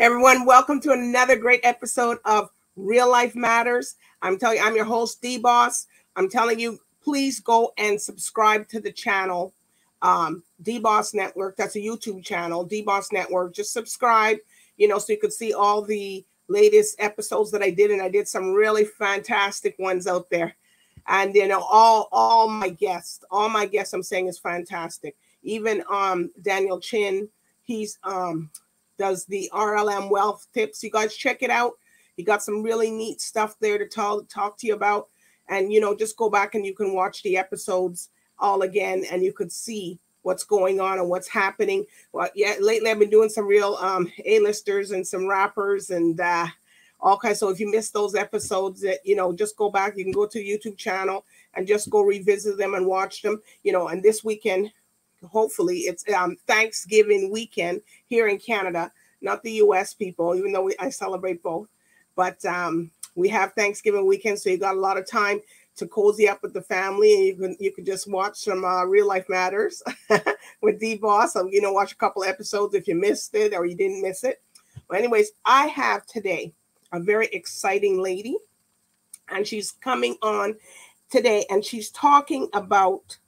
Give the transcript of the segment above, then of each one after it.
everyone, welcome to another great episode of Real Life Matters. I'm telling you, I'm your host, DBoss. I'm telling you, please go and subscribe to the channel, DBoss Network. That's a YouTube channel, DBoss Network. Just subscribe, so you could see all the latest episodes that I did, and I did some really fantastic ones out there. And all my guests I'm saying is fantastic. Even Daniel Chin, he's does the RLM Wealth Tips. You guys check it out. He got some really neat stuff there to talk to you about. And, just go back and you can watch the episodes all again and you could see what's going on and what's happening. Well, yeah, lately I've been doing some real A-listers and some rappers and all kinds. So if you missed those episodes, just go back. You can go to the YouTube channel and just go revisit them and watch them. And this weekend, hopefully it's Thanksgiving weekend here in Canada, not the US people, even though I celebrate both. But we have Thanksgiving weekend, so you got a lot of time to cozy up with the family, and you can just watch some Real Life Matters with DBoss. Watch a couple episodes if you missed it or you didn't miss it. But anyways, I have today a very exciting lady, and she's coming on today, and she's talking about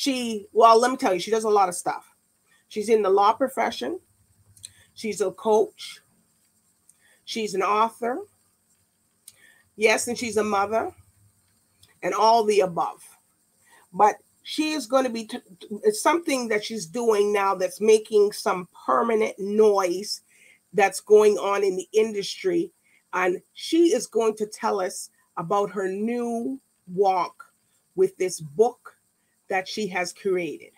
let me tell you, she does a lot of stuff. She's in the law profession. She's a coach. She's an author. Yes, and she's a mother and all the above. But she is going to be, it's something that she's doing now that's making some permanent noise that's going on in the industry. And she is going to tell us about her new walk with this book that she has created.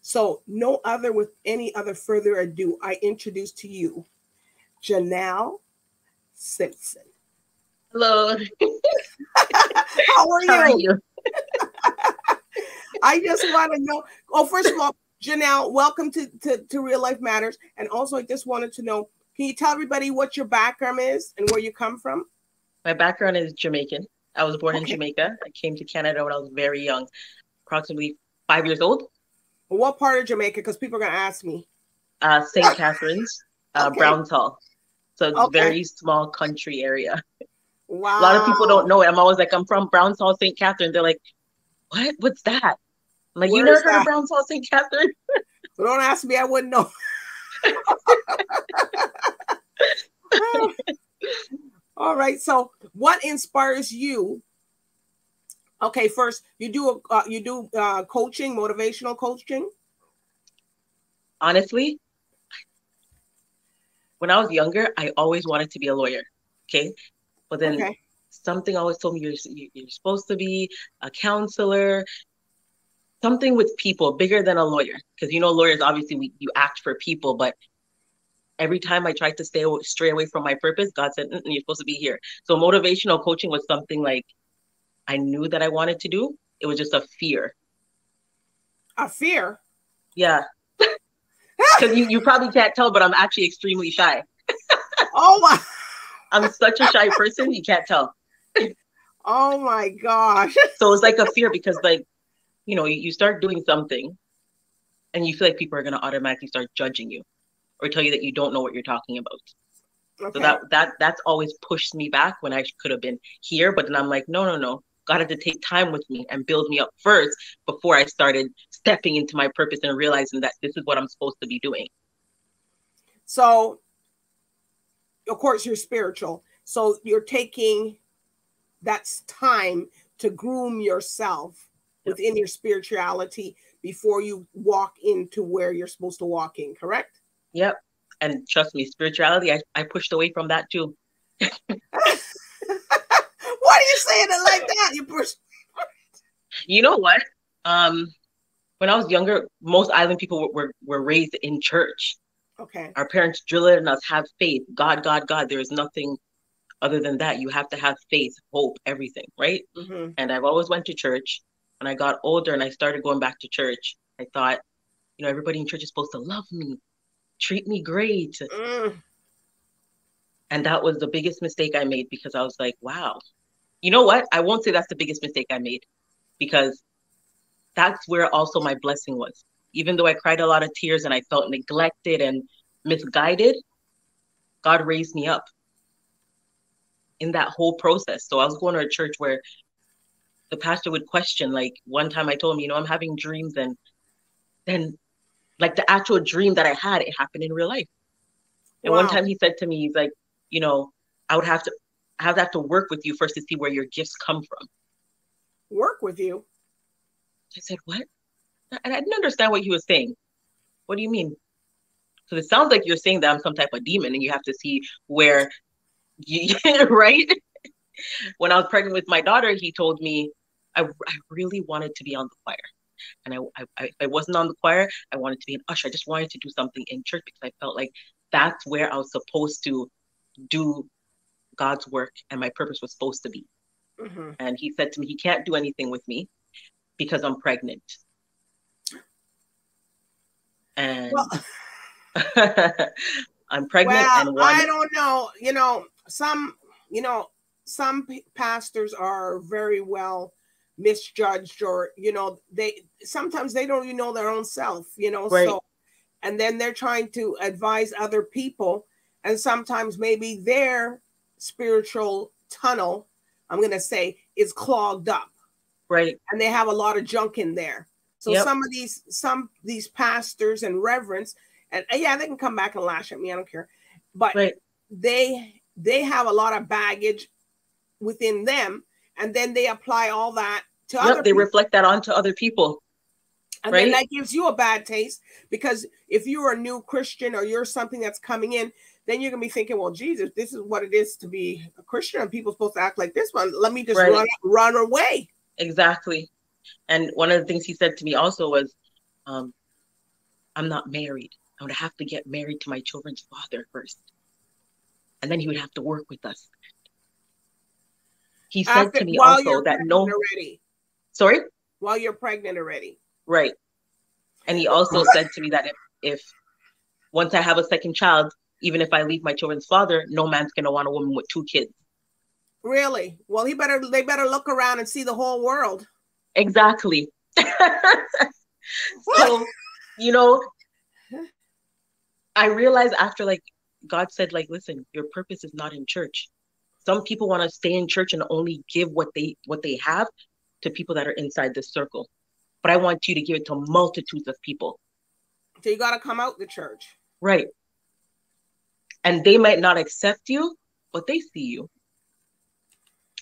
So with any other further ado, I introduce to you Jenelle Simpson. Hello. How are you? I just want to know. Oh, first of all, Jenelle, welcome to Real Life Matters. And also, I just wanted to know, can you tell everybody what your background is and where you come from? My background is Jamaican. I was born in Jamaica. I came to Canada when I was very young, approximately 5 years old. What part of Jamaica? Because people are going to ask me. St. Catharines, Brownstall. So it's a very small country area. Wow. A lot of people don't know it. I'm always like, I'm from Brownstall, St. Catharines. They're like, what? What's that? I'm like, you never heard of Brownstall, St. Catharines? Well, don't ask me. I wouldn't know. All right. So what inspires you? Okay, first, you do coaching, motivational coaching? Honestly, when I was younger, I always wanted to be a lawyer. Okay. But then something always told me you're supposed to be a counselor, something with people bigger than a lawyer. Because, lawyers, obviously, you act for people. But every time I tried to stray away from my purpose, God said, you're supposed to be here. So motivational coaching was something like I knew that I wanted to do. It was just a fear. A fear? Yeah. Because you probably can't tell, but I'm actually extremely shy. Oh my. I'm such a shy person, you can't tell. Oh my gosh. So it's like a fear because you start doing something and you feel like people are going to automatically start judging you or tell you that you don't know what you're talking about. Okay. So that's always pushed me back when I could have been here. But then I'm like, no. God had to take time with me and build me up first before I started stepping into my purpose and realizing that this is what I'm supposed to be doing. So, of course, you're spiritual. So you're taking that time to groom yourself within your spirituality before you walk into where you're supposed to walk in, correct? Yep. And trust me, spirituality, I pushed away from that too. Why are you saying it like that? You pushed. You know what? When I was younger, most island people were raised in church. Okay. Our parents drilled in us, have faith. God, God, God. There is nothing other than that. You have to have faith, hope, everything, right? Mm-hmm. And I've always went to church. When I got older and I started going back to church, I thought, everybody in church is supposed to love me, treat me great. And that was the biggest mistake I made because I was like, wow. You know what? I won't say that's the biggest mistake I made because that's where also my blessing was. Even though I cried a lot of tears and I felt neglected and misguided, God raised me up in that whole process. So I was going to a church where the pastor would question, like one time I told him, I'm having dreams, and then like the actual dream that I had, it happened in real life. And one time he said to me, he's like, I would have to work with you first to see where your gifts come from. Work with you? I said, what? And I didn't understand what he was saying. What do you mean? Because it sounds like you're saying that I'm some type of demon and you have to see where you, right? When I was pregnant with my daughter, he told me I really wanted to be on the choir. And if I wasn't on the choir, I wanted to be an usher. I just wanted to do something in church because I felt like that's where I was supposed to do God's work and my purpose was supposed to be. Mm-hmm. And he said to me, he can't do anything with me because I'm pregnant. And I'm pregnant. Well, and I don't know. Some pastors are very well misjudged, or they sometimes they don't even know their own self, right. So, and then they're trying to advise other people, and sometimes maybe their spiritual tunnel, I'm gonna say, is clogged up, right? And they have a lot of junk in there. So yep. some of these pastors and reverends, and yeah, they can come back and lash at me, I don't care, but right. they have a lot of baggage within them. And then they apply all that to other people. They reflect that onto other people. And right? Then that gives you a bad taste, because if you're a new Christian or you're something that's coming in, then you're going to be thinking, well, Jesus, this is what it is to be a Christian, and people are supposed to act like this one. Let me just right. run away. Exactly. And one of the things he said to me also was, I'm not married. I would have to get married to my children's father first. And then he would have to work with us. He said to me also that already. Sorry? While you're pregnant already. Right. And he also said to me that if once I have a second child, even if I leave my children's father, no man's going to want a woman with 2 kids. Really? Well, they better look around and see the whole world. Exactly. So, I realized after, like, God said, like, listen, your purpose is not in church. Some people want to stay in church and only give what they have to people that are inside this circle. But I want you to give it to multitudes of people. So you got to come out the church. Right. And they might not accept you, but they see you.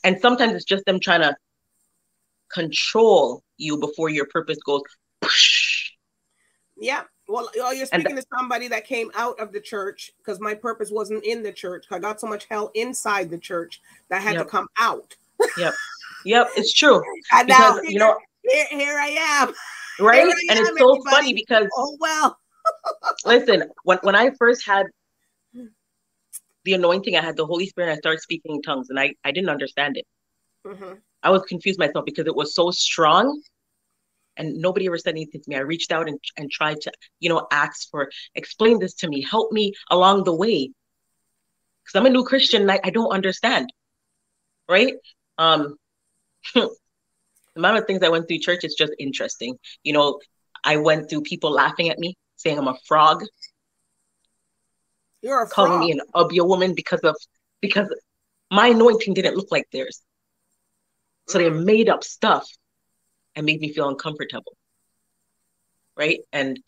And sometimes it's just them trying to control you before your purpose goes. Whoosh. Yeah. Well, you're speaking to somebody that came out of the church, because my purpose wasn't in the church. I got so much hell inside the church that I had to come out. Yep. Yep. It's true. And because, now, here I am. Right. And it's so funny because, oh, well, listen, when I first had the anointing, I had the Holy Spirit, I started speaking in tongues, and I didn't understand it. Mm-hmm. I was confused myself because it was so strong. And nobody ever said anything to me. I reached out and tried to, ask for, explain this to me, help me along the way. Because I'm a new Christian and I don't understand. Right? The amount of things I went through church is just interesting. I went through people laughing at me, saying I'm a frog. You're a frog. Calling me an ubia woman because my anointing didn't look like theirs. So they made up stuff and made me feel uncomfortable, right? And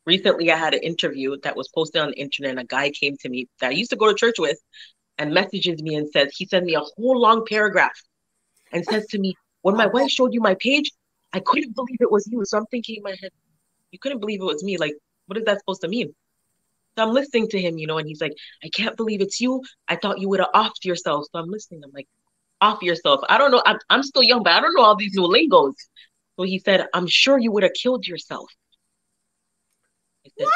recently I had an interview that was posted on the internet, and a guy came to me that I used to go to church with and messages me and says, he sent me a whole long paragraph and says to me, when my wife showed you my page, I couldn't believe it was you. So I'm thinking in my head, you couldn't believe it was me. Like, what is that supposed to mean? So I'm listening to him, and he's like, I can't believe it's you. I thought you would have offed yourself. So I'm listening. I'm like, off yourself. I don't know. I'm still young, but I don't know all these new lingos. So he said, I'm sure you would have killed yourself. I said, what?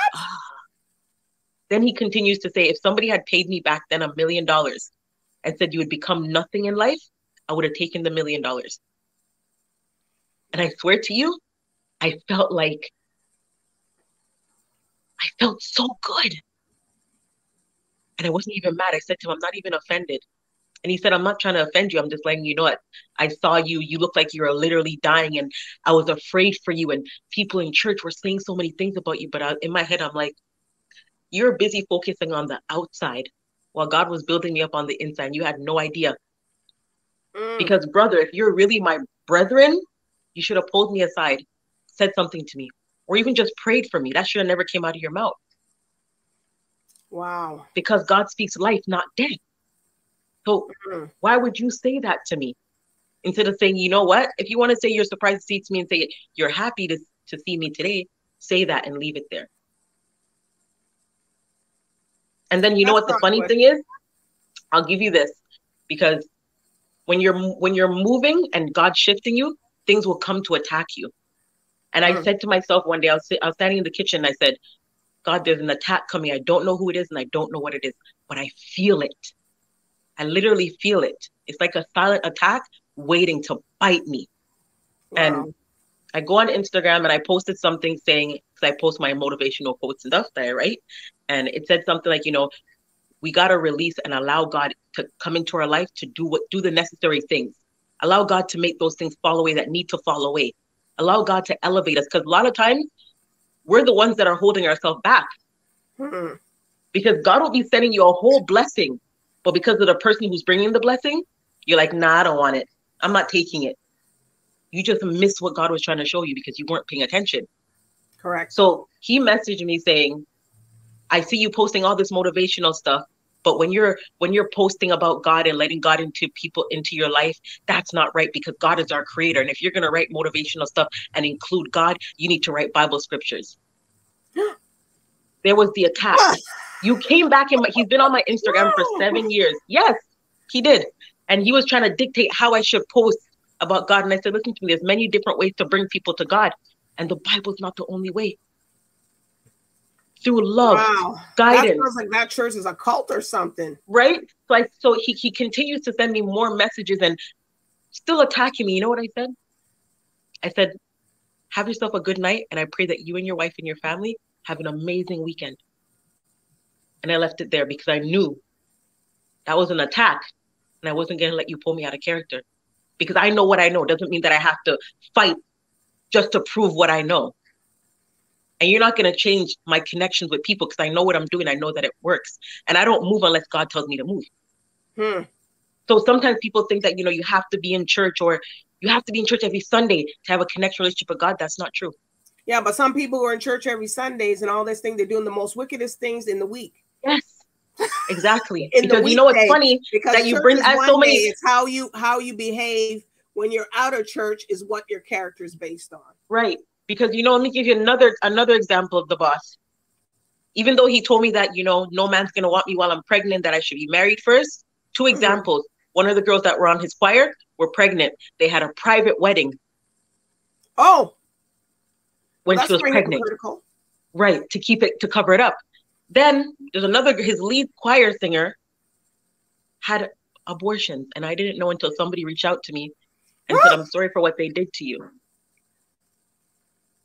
Then he continues to say, if somebody had paid me back then $1 million and said you would become nothing in life, I would have taken the $1 million. And I swear to you, I felt so good. And I wasn't even mad. I said to him, I'm not even offended. And he said, I'm not trying to offend you. I'm just letting you know it. I saw you. You look like you were literally dying. And I was afraid for you. And people in church were saying so many things about you. But in my head, I'm like, you're busy focusing on the outside. while God was building me up on the inside. You had no idea. Mm. Because, brother, if you're really my brethren, you should have pulled me aside, said something to me, or even just prayed for me. That should have never came out of your mouth. Wow. Because God speaks life, not death. So why would you say that to me? Instead of saying, you know what? If you want to say you're surprised to see me and say you're happy to see me today, say that and leave it there. And then you know what the funny thing is? I'll give you this, because when you're moving and God's shifting you, things will come to attack you. And I said to myself one day, I was standing in the kitchen and I said, God, there's an attack coming. I don't know who it is and I don't know what it is, but I feel it. I literally feel it. It's like a silent attack waiting to bite me. Wow. And I go on Instagram and I posted something saying, because I post my motivational quotes and stuff that I write, and it said something like, you know, we got to release and allow God to come into our life to do the necessary things. Allow God to make those things fall away that need to fall away. Allow God to elevate us, because a lot of times we're the ones that are holding ourselves back. Because God will be sending you a whole blessing, but because of the person who's bringing the blessing, you're like, nah, I don't want it. I'm not taking it. You just missed what God was trying to show you because you weren't paying attention. Correct. So he messaged me saying, I see you posting all this motivational stuff, but when you're posting about God and letting God into your life, that's not right, because God is our creator. And if you're going to write motivational stuff and include God, you need to write Bible scriptures. There was the attack. You came back he's been on my Instagram for 7 years. Yes, he did. And he was trying to dictate how I should post about God. And I said, listen to me, there's many different ways to bring people to God. And the Bible's not the only way. Through love, guidance. That sounds like that church is a cult or something. Right? So he continues to send me more messages and still attacking me. You know what I said? I said, have yourself a good night. And I pray that you and your wife and your family have an amazing weekend. And I left it there because I knew that was an attack. And I wasn't going to let you pull me out of character. Because I know what I know. Doesn't mean that I have to fight just to prove what I know. And you're not going to change my connections with people because I know what I'm doing. I know that it works. And I don't move unless God tells me to move. So sometimes people think that, you know, you have to be in church, or you have to be in church every Sunday to have a connection relationship with God. That's not true. Yeah, but some people who are in church every Sundays and all this thing, they're doing the most wickedest things in the week. Yes, exactly. Because you know what's funny? Because that you bring out so many. It's how you behave when you're out of church is what your character is based on. Right. Because, you know, let me give you another example of the boss. Even though he told me that, you know, no man's going to want me while I'm pregnant, that I should be married first. 2 examples. One of the girls that were on his choir were pregnant. They had a private wedding. Oh. When she was pregnant. Right. To cover it up. Then there's his lead choir singer had abortions. And I didn't know until somebody reached out to me and said, I'm sorry for what they did to you.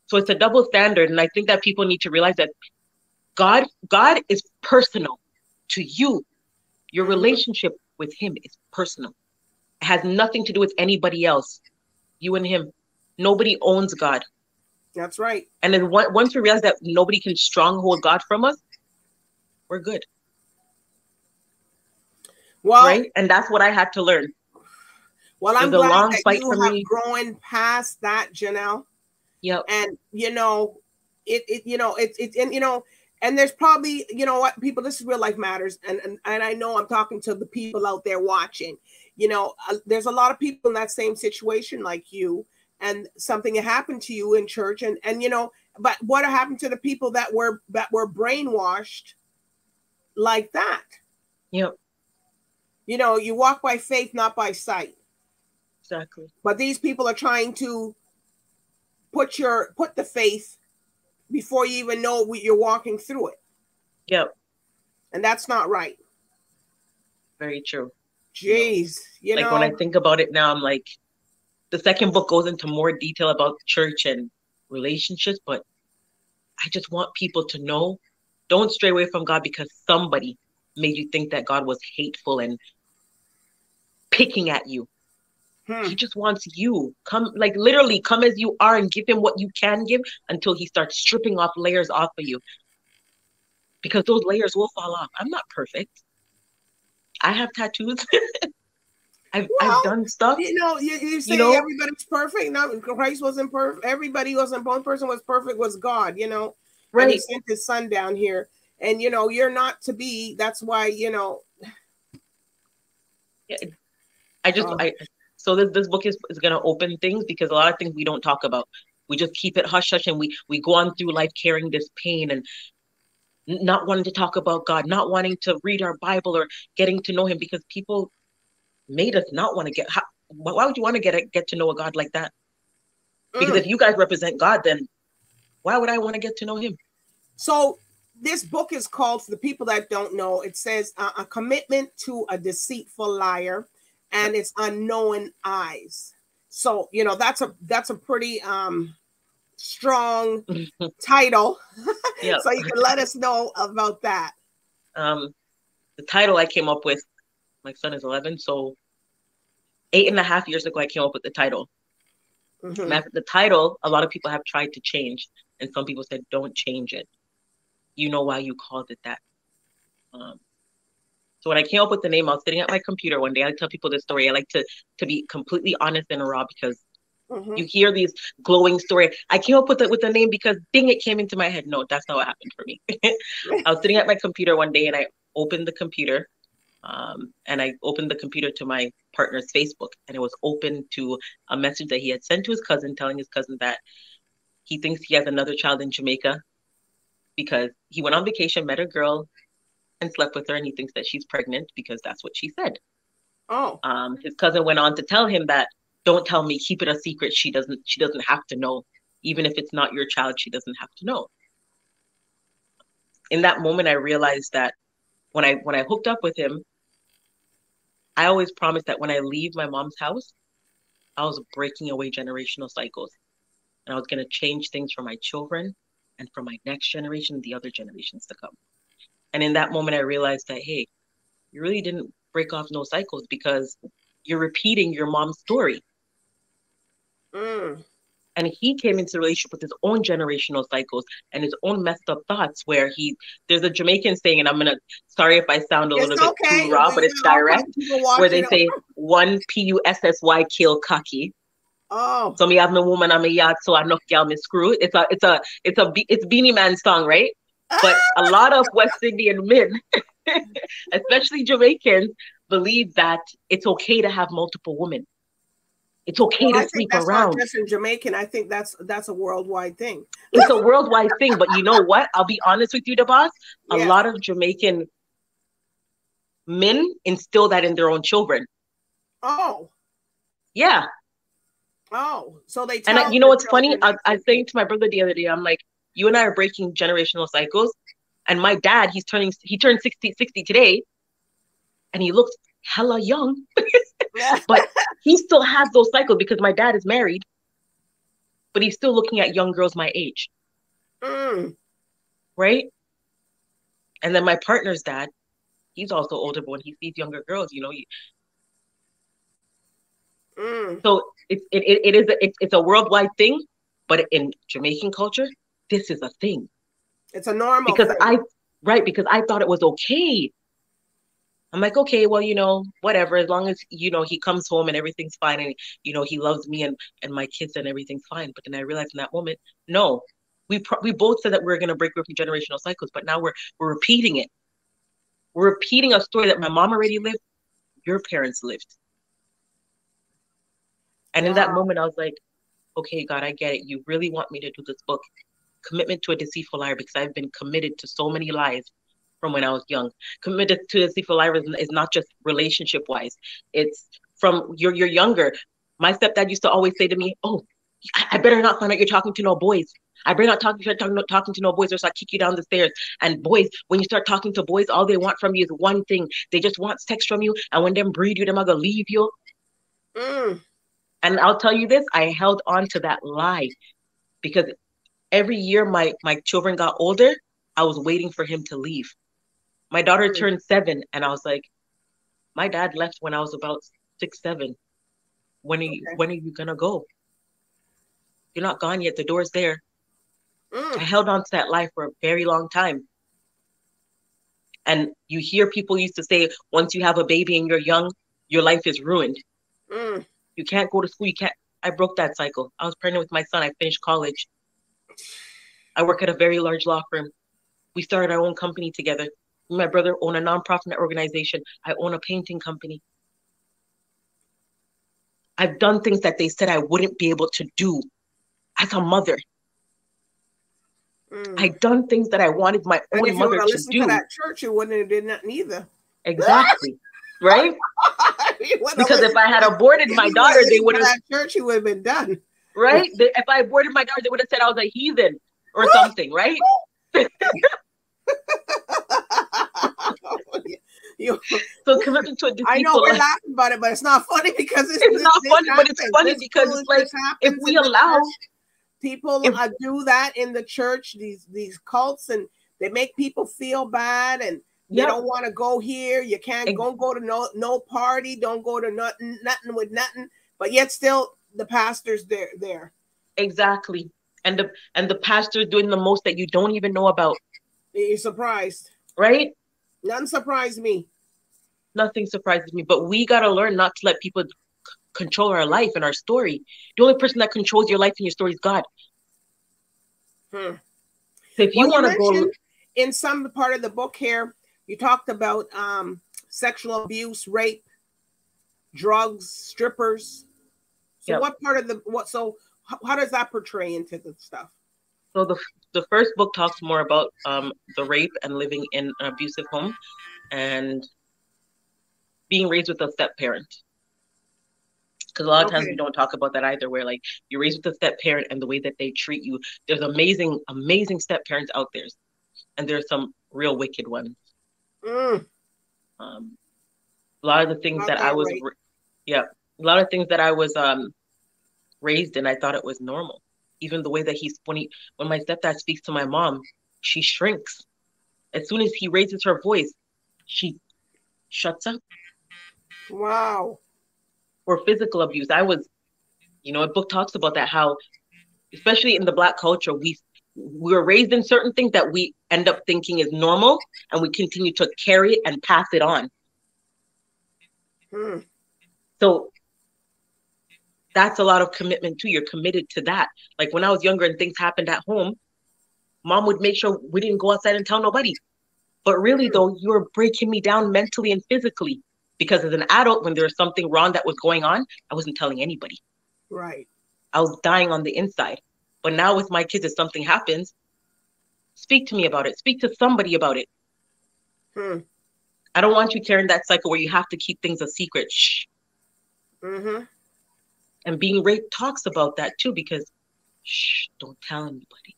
So it's a double standard. And I think that people need to realize that God is personal to you. Your relationship with him is personal. It has nothing to do with anybody else. You and him. Nobody owns God. That's right. And then once we realize that nobody can stronghold God from us, we're good. Well, right? And that's what I had to learn. Well, I'm glad that you have grown past that, Janelle. Yep. And and there's probably, you know what, people, this is Real Life Matters. And I know I'm talking to the people out there watching, you know, there's a lot of people in that same situation like you, and something happened to you in church. And, you know, but what happened to the people that were brainwashed like that? Yep. You know, you walk by faith, not by sight. Exactly. But these people are trying to put the faith before you even know you're walking through it. Yep. And that's not right. Very true. Jeez. You know, when I think about it now, I'm like, the second book goes into more detail about church and relationships, but I just want people to know, don't stray away from God because somebody made you think that God was hateful and picking at you. He just wants you. Literally come as you are and give him what you can give until he starts stripping off layers off of you. Because those layers will fall off. I'm not perfect. I have tattoos. I've done stuff. You say everybody's perfect. No, Christ wasn't perfect. Everybody wasn't. One person was perfect. Was God? Right. And He sent His Son down here, and you're not to be. That's why Yeah, so this book is gonna open things, because a lot of things we don't talk about. We just keep it hush hush, and we go on through life carrying this pain and not wanting to talk about God, not wanting to read our Bible or getting to know Him, because people made us not want to why would you want to get to know a God like that? Because if you guys represent God, then why would I want to get to know Him? So this book is called, for the people that don't know, it says a commitment to a deceitful liar, and it's unknowing eyes. So that's a pretty strong title. Yeah. So you can let us know about that. The title I came up with, my son is 11, so 8.5 years ago I came up with the title. The title, a lot of people have tried to change, and some people said, don't change it. You know why you called it that. So when I came up with the name, I was sitting at my computer one day. I tell people this story. I like to be completely honest and raw, because you hear these glowing stories. I came up with the name because ding, it came into my head. No, that's not what happened for me. I was sitting at my computer one day, and I opened the computer, and I opened the computer to my partner's Facebook, and it was open to a message that he had sent to his cousin, telling his cousin that he thinks he has another child in Jamaica, because he went on vacation, met a girl, and slept with her, and he thinks that she's pregnant, because that's what she said. Oh. His cousin went on to tell him that, don't tell me, keep it a secret. She doesn't have to know. Even if it's not your child, she doesn't have to know. In that moment, I realized that when I hooked up with him, I always promised that when I leave my mom's house, I was breaking away generational cycles, and I was going to change things for my children and for my next generation, the other generations to come. And in that moment, I realized that, hey, you really didn't break off no cycles, because you're repeating your mom's story. And he came into a relationship with his own generational cycles and his own messed up thoughts, where there's a Jamaican saying, and sorry if I sound a little bit too raw, but it's direct, where they say, one pussy kill cocky. Oh. So me have my woman on my yard, so I knock y'all me screw. It's Beanie Man's song, right? But a lot of West Indian men, especially Jamaicans, believe that it's okay to have multiple women. It's okay to sleep around. Not just in Jamaican. I think that's a worldwide thing. It's a worldwide thing. But you know what? I'll be honest with you, DBoss. A lot of Jamaican men instill that in their own children. Oh. Yeah. Oh. So they tell. And you know what's funny? I was saying to my brother the other day, I'm like, you and I are breaking generational cycles. And my dad, he turned 60 today, and he looks hella young. But he still has those cycles, because my dad is married, but he's still looking at young girls my age. Right? And then my partner's dad, he's also older, but when he sees younger girls, so it's a worldwide thing, but in Jamaican culture, this is a thing. It's a normal because thing. Because I thought it was okay. I'm like, okay, well, whatever, as long as, he comes home and everything's fine, and, he loves me and my kids and everything's fine. But then I realized in that moment, no, we both said that we're going to break away from generational cycles, but now we're repeating it. We're repeating a story that my mom already lived, your parents lived. And in that moment, I was like, okay, God, I get it. You really want me to do this book, Commitment to a Deceitful Liar, because I've been committed to so many lies from when I was young. Committed to a deceitful liar is not just relationship wise. It's from you're younger. My stepdad used to always say to me, "Oh, I better not find out you're talking to no boys. I better not talking to no boys, or else I'll kick you down the stairs." And boys, when you start talking to boys, all they want from you is one thing. They just want sex from you. And when them breed you, them are gonna leave you. And I'll tell you this, I held on to that lie, because every year my children got older, I was waiting for him to leave. My daughter turned 7, and I was like, my dad left when I was about 6, 7. When are you gonna go? You're not gone yet. The door's there. I held on to that lie for a very long time. And you hear people used to say, once you have a baby and you're young, your life is ruined. You can't go to school. You can't. I broke that cycle. I was pregnant with my son. I finished college. I work at a very large law firm. We started our own company together. Me and my brother own a nonprofit organization. I own a painting company. I've done things that they said I wouldn't be able to do as a mother. I've done things that I wanted my own mother to do. To that church, you wouldn't have did that neither. Exactly. Right? Because if I had aborted my daughter, they would have. That church, you would have been done. Right? If I aborted my daughter, they would have said I was a heathen or something, right? So commitment to a deceitful I know we're laughing about it, but it's not funny because it's not funny, but it's funny because it's like if we allow people do that in the church, these cults, and they make people feel bad, and they don't want to go here. You can't go to no party, don't go to nothing with nothing, but yet still the pastor's there. Exactly. And the pastor doing the most that you don't even know about. You're surprised. Right? Nothing surprised me. Nothing surprises me. But we got to learn not to let people control our life and our story. The only person that controls your life and your story is God. So if you want to go... In some part of the book here, you talked about sexual abuse, rape, drugs, strippers. So what part of how does that portray into the stuff? So the first book talks more about the rape and living in an abusive home and being raised with a step parent. Because a lot of times we don't talk about that either, where like you're raised with a step parent and the way that they treat you. There's amazing, amazing step parents out there. And there's some real wicked ones. A lot of the things that I was, a lot of things that I was raised in, I thought it was normal. Even the way that when my stepdad speaks to my mom, she shrinks. As soon as he raises her voice, she shuts up. Wow. Or physical abuse. A book talks about that, how, especially in the Black culture, we were raised in certain things that we end up thinking is normal, and we continue to carry it and pass it on. So that's a lot of commitment too. You're committed to that. Like when I was younger and things happened at home, mom would make sure we didn't go outside and tell nobody. But really though, you were breaking me down mentally and physically, because as an adult, when there was something wrong that was going on, I wasn't telling anybody. Right. I was dying on the inside. But now with my kids, if something happens, speak to me about it. Speak to somebody about it. I don't want you carrying that cycle where you have to keep things a secret. Shh. And being raped talks about that too, because shh, don't tell anybody.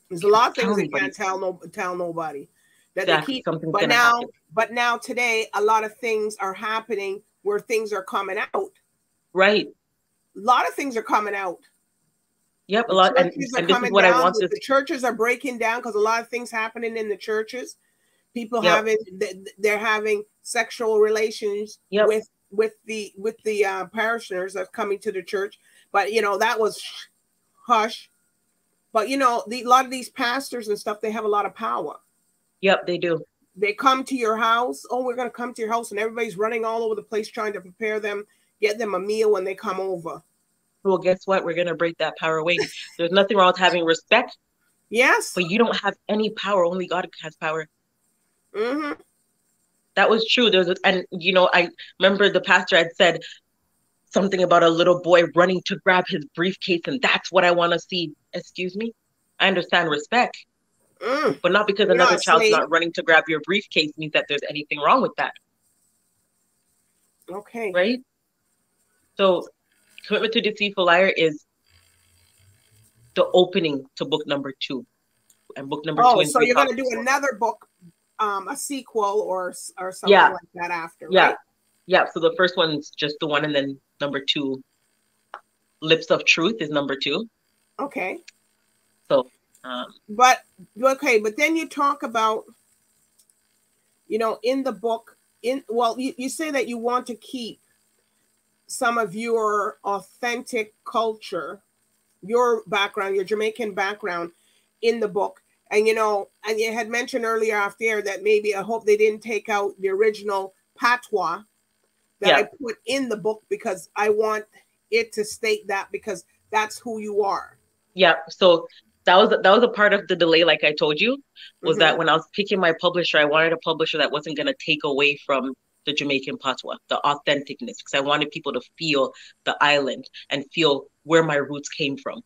There's a lot of things they can't tell nobody. That exactly. They keep, but now today, a lot of things are happening where things are coming out. Right. A lot of things are coming out. Yep, a lot. And this is what I want. The churches are breaking down because a lot of things happening in the churches. People they're having sexual relations with the parishioners that's coming to the church. But that was hush. But a lot of these pastors and stuff, they have a lot of power. Yep, they do. They come to your house. Oh, we're going to come to your house, and everybody's running all over the place trying to prepare them, get them a meal when they come over. Well, guess what? We're going to break that power away. There's nothing wrong with having respect. Yes. But you don't have any power. Only God has power. That was true. I remember the pastor had said something about a little boy running to grab his briefcase, and that's what I want to see. Excuse me? I understand respect. But not because another child's not running to grab your briefcase means that there's anything wrong with that. Okay. Right? So Commitment to Deceitful Liar is the opening to book number 2. And book number 2 and 3. So you're going to do another book, a sequel or something like that after, right? Yeah. So the first one's just the one, and then number 2, Lips of Truth, is number 2. Okay. So but then you talk about, in the book, you say that you want to keep some of your authentic culture, your background, your Jamaican background in the book. And, and you had mentioned earlier off the air that maybe I hope they didn't take out the original patois that I put in the book, because I want it to state that, because that's who you are. Yeah. So that was a part of the delay, like I told you, was that when I was picking my publisher, I wanted a publisher that wasn't going to take away from the Jamaican patois, the authenticness, because I wanted people to feel the island and feel where my roots came from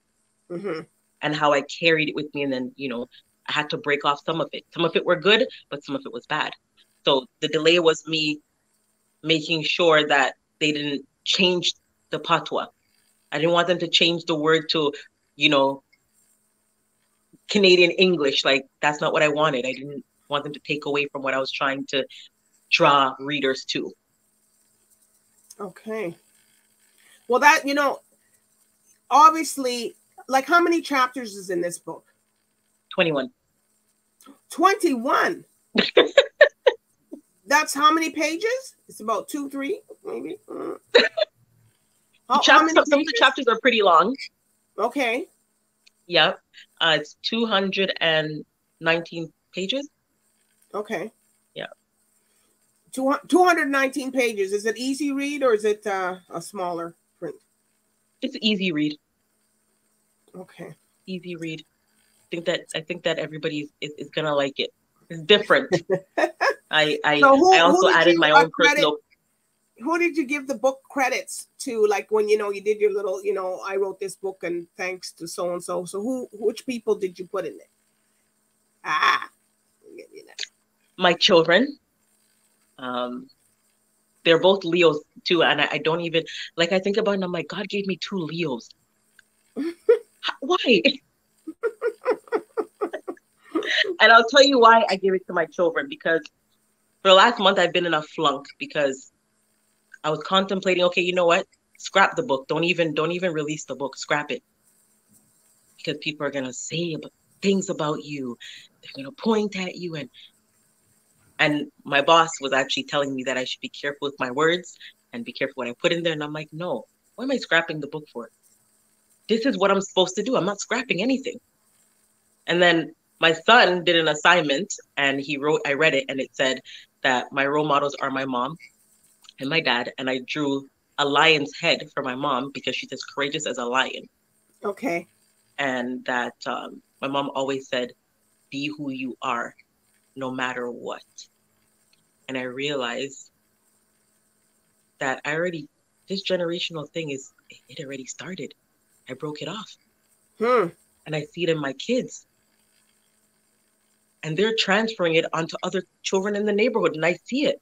and how I carried it with me. And then, I had to break off some of it. Some of it were good, but some of it was bad. So the delay was me making sure that they didn't change the patois. I didn't want them to change the word to, Canadian English. Like, that's not what I wanted. I didn't want them to take away from what I was trying to draw readers to. Okay. Well, that, obviously, like, how many chapters is in this book? 21. 21? That's how many pages? It's about 2, 3, maybe. Some of the chapters are pretty long. Okay. Yep. It's 219 pages. Okay. Yeah. 219 pages. Is it easy read, or is it a smaller print? It's an easy read. Okay. Easy read. I think that everybody is gonna like it. It's different. I also added my own personal. Who did you give the book credits to? Like, when you did your little, I wrote this book and thanks to so and so. So which people did you put in it? My children. They're both Leos too, and I don't even, like, I think about it and I'm like, God gave me 2 Leos. Why? And I'll tell you why I gave it to my children, because for the last month I've been in a flunk, because I was contemplating, okay, you know what? Scrap the book. Don't even release the book. Scrap it. Because people are gonna say things about you. They're gonna point at you, and my boss was actually telling me that I should be careful with my words and be careful what I put in there. And I'm like, no, what am I scrapping the book for? This is what I'm supposed to do. I'm not scrapping anything. And then my son did an assignment, and I read it, and it said that my role models are my mom and my dad, and I drew a lion's head for my mom because she's as courageous as a lion. Okay. And that my mom always said, be who you are, no matter what. And I realized that this generational thing it already started. I broke it off. And I see it in my kids. And they're transferring it onto other children in the neighborhood, and I see it.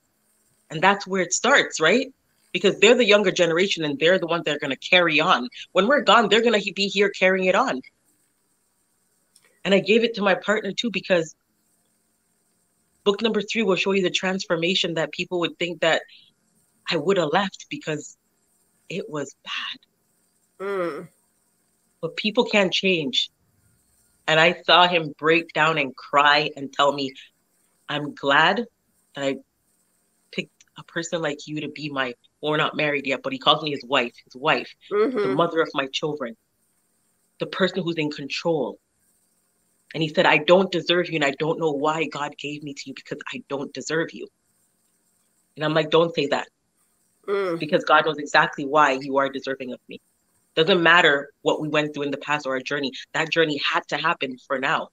And that's where it starts, right? Because they're the younger generation, and they're the ones that are going to carry on. When we're gone, they're going to be here carrying it on. And I gave it to my partner too, because book number 3 will show you the transformation that people would think that I would have left, because it was bad. But people can't change. And I saw him break down and cry and tell me, I'm glad that I picked a person like you to be well, we're not married yet, but he calls me his wife, the mother of my children, the person who's in control. And he said, I don't deserve you, and I don't know why God gave me to you, because I don't deserve you. And I'm like, don't say that. Because God knows exactly why you are deserving of me. Doesn't matter what we went through in the past or our journey. That journey had to happen for now.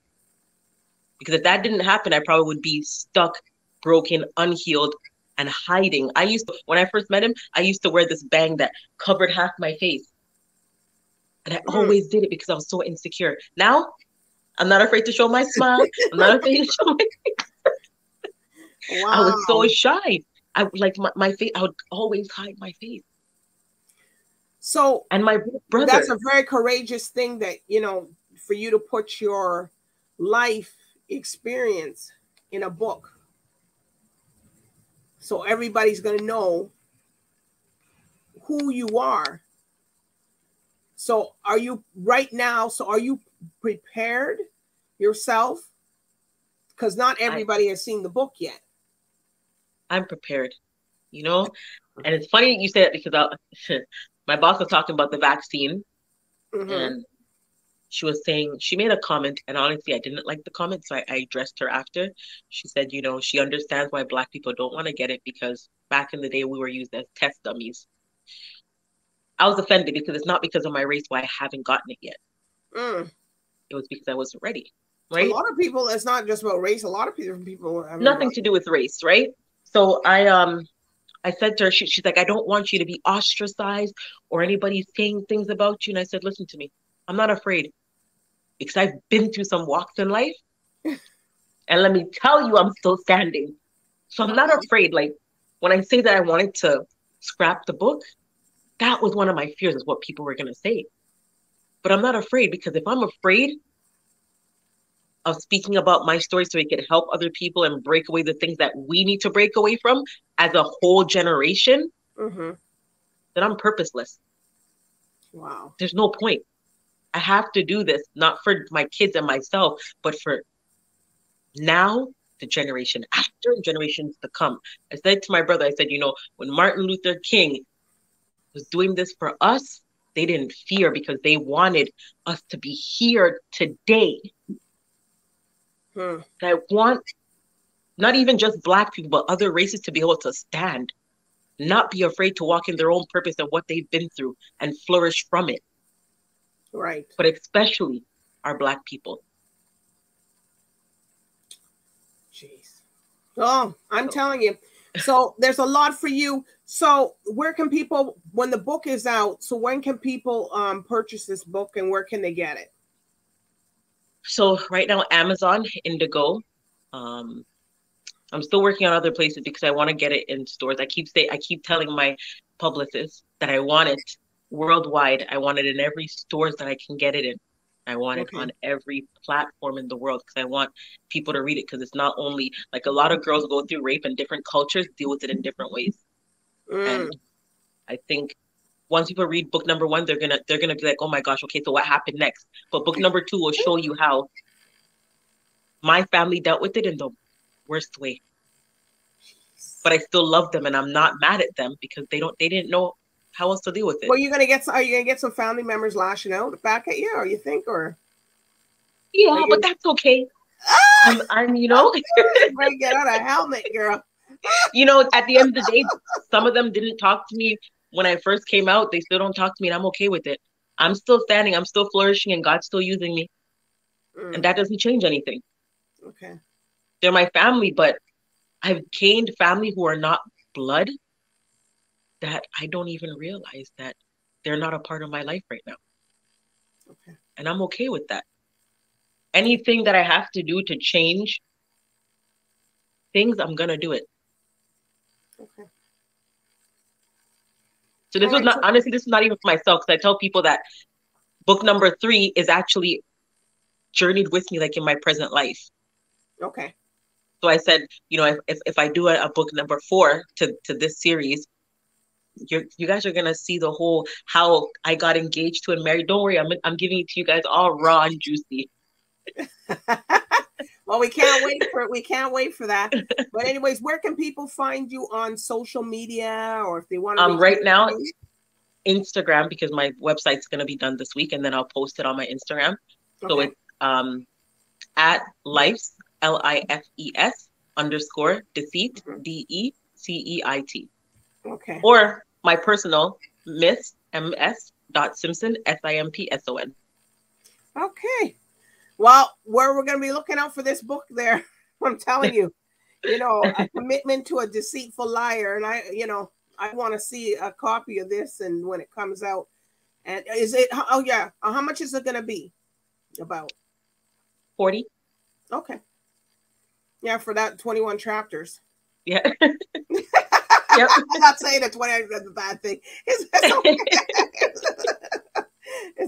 Because if that didn't happen, I probably would be stuck, broken, unhealed, and hiding. When I first met him, I used to wear this bang that covered half my face. And I always did it because I was so insecure. Now, I'm not afraid to show my smile. I'm not afraid to show my face. Wow. I was so shy. I like my face. I would always hide my face. So, and my brother. That's a very courageous thing, that, for you to put your life experience in a book. So everybody's going to know who you are. So are you prepared yourself? Because not everybody has seen the book yet. I'm prepared, And it's funny you say that, because my boss was talking about the vaccine, and she was saying, she made a comment, and honestly, I didn't like the comment, so I addressed her after. She said, you know, she understands why Black people don't want to get it because back in the day, we were used as test dummies. I was offended because it's not because of my race why I haven't gotten it yet. It was because I wasn't ready, right? A lot of people, it's not just about race. A lot of people have nothing to do with race, right? So I said to her, she's like, I don't want you to be ostracized or anybody saying things about you. And I said, listen to me, I'm not afraid because I've been through some walks in life. And let me tell you, I'm still standing. So I'm not afraid. Like when I say that I wanted to scrap the book, that was one of my fears, is what people were going to say. But I'm not afraid, because if I'm afraid of speaking about my story so it can help other people and break away the things that we need to break away from as a whole generation, then I'm purposeless. Wow. There's no point. I have to do this, not for my kids and myself, but for now, the generation after, generations to come. I said to my brother, I said, you know, when Martin Luther King was doing this for us, they didn't fear because they wanted us to be here today. I want not even just Black people, but other races to be able to stand, not be afraid to walk in their own purpose and what they've been through and flourish from it. Right. But especially our Black people. Jeez. Oh, I'm telling you. So there's a lot for you. So where can people, when the book is out, so when can people purchase this book and where can they get it? So right now, Amazon, Indigo. I'm still working on other places because I want to get it in stores. I keep telling my publicist that I want it worldwide. I want it in every stores that I can get it in. I want it on every platform in the world because I want people to read it, because it's not only like a lot of girls go through rape and different cultures deal with it in different ways. And I think once people read book number 1, they're gonna be like, oh my gosh, okay, so what happened next? But book number 2 will show you how my family dealt with it in the worst way. But I still love them and I'm not mad at them because they didn't know how else to deal with it. Well, are you gonna get some family members lashing out back at you, or you think, or? Yeah, but that's okay. I'm you know. Better get out a helmet, girl. You know, at the end of the day, some of them didn't talk to me when I first came out. They still don't talk to me, and I'm okay with it. I'm still standing. I'm still flourishing, and God's still using me. And that doesn't change anything. Okay. They're my family, but I've gained family who are not blood that I don't even realize that they're not a part of my life right now. Okay. And I'm okay with that. Anything that I have to do to change things, I'm going to do it. Okay. So this was not, honestly, this is not even for myself, because I tell people that book number 3 is actually journeyed with me, like in my present life. Okay. So I said, you know, if I do a book number 4 to this series, you guys are gonna see the whole how I got engaged to and married. Don't worry, I'm giving it to you guys all raw and juicy. Well, we can't wait for it. We can't wait for that. But anyways, where can people find you on social media, or if they want to? Right now, Instagram, because my website's gonna be done this week, and then I'll post it on my Instagram. Okay. So it's at lifes LIFES _deceit DECEIT. Okay. Or my personal MS.Simpson SIMPSON. Okay. Well, where we're going to be looking out for this book there, I'm telling you, you know, a commitment to a deceitful liar. And I want to see a copy of this, and when it comes out. And is it, oh yeah, how much is it going to be? About 40. Okay. Yeah, for that 21 chapters. Yeah. Yep. I'm not saying that 20 is a bad thing. It's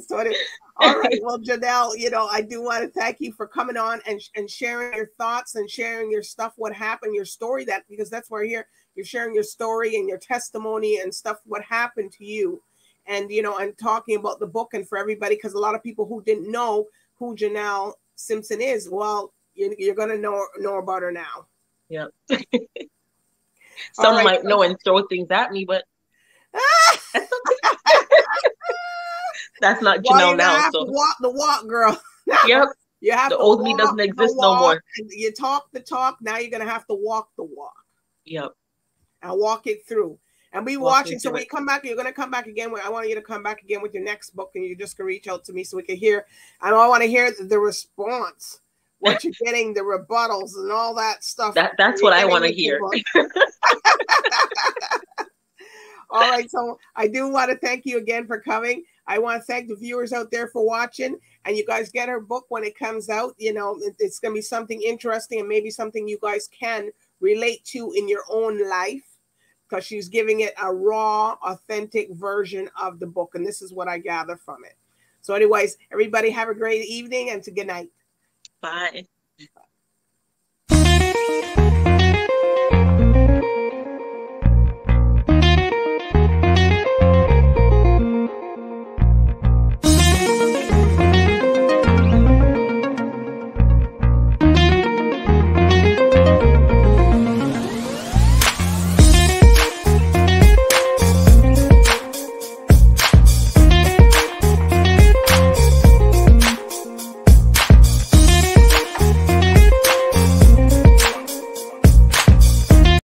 20. All right. Well, Jenelle, you know, I do want to thank you for coming on and sharing your thoughts and sharing your stuff, what happened, your story, because that's why you're sharing your story and your testimony and stuff, what happened to you. And, you know, and talking about the book, and for everybody, because a lot of people who didn't know who Jenelle Simpson is, well, you're going to know about her now. Yeah. Some might know and throw things at me, but That's not Well, Janelle you're gonna now. have So to walk the walk, girl. yep. You have The to old walk me doesn't the exist walk, no more. and you talk the talk. Now you're gonna have to walk the walk. Yep. And walk it through. And be watching. So when you come back, you're gonna come back again. I want you to come back again with your next book, and you're just gonna reach out to me so we can hear. And I want to hear the response, what you're getting, the rebuttals, and all that stuff. That's what I want to hear. All right, so I do want to thank you again for coming. I want to thank the viewers out there for watching, and you guys get her book when it comes out. You know, it's going to be something interesting and maybe something you guys can relate to in your own life, because she's giving it a raw, authentic version of the book, and this is what I gather from it. So anyways, everybody have a great evening, and good night. Bye.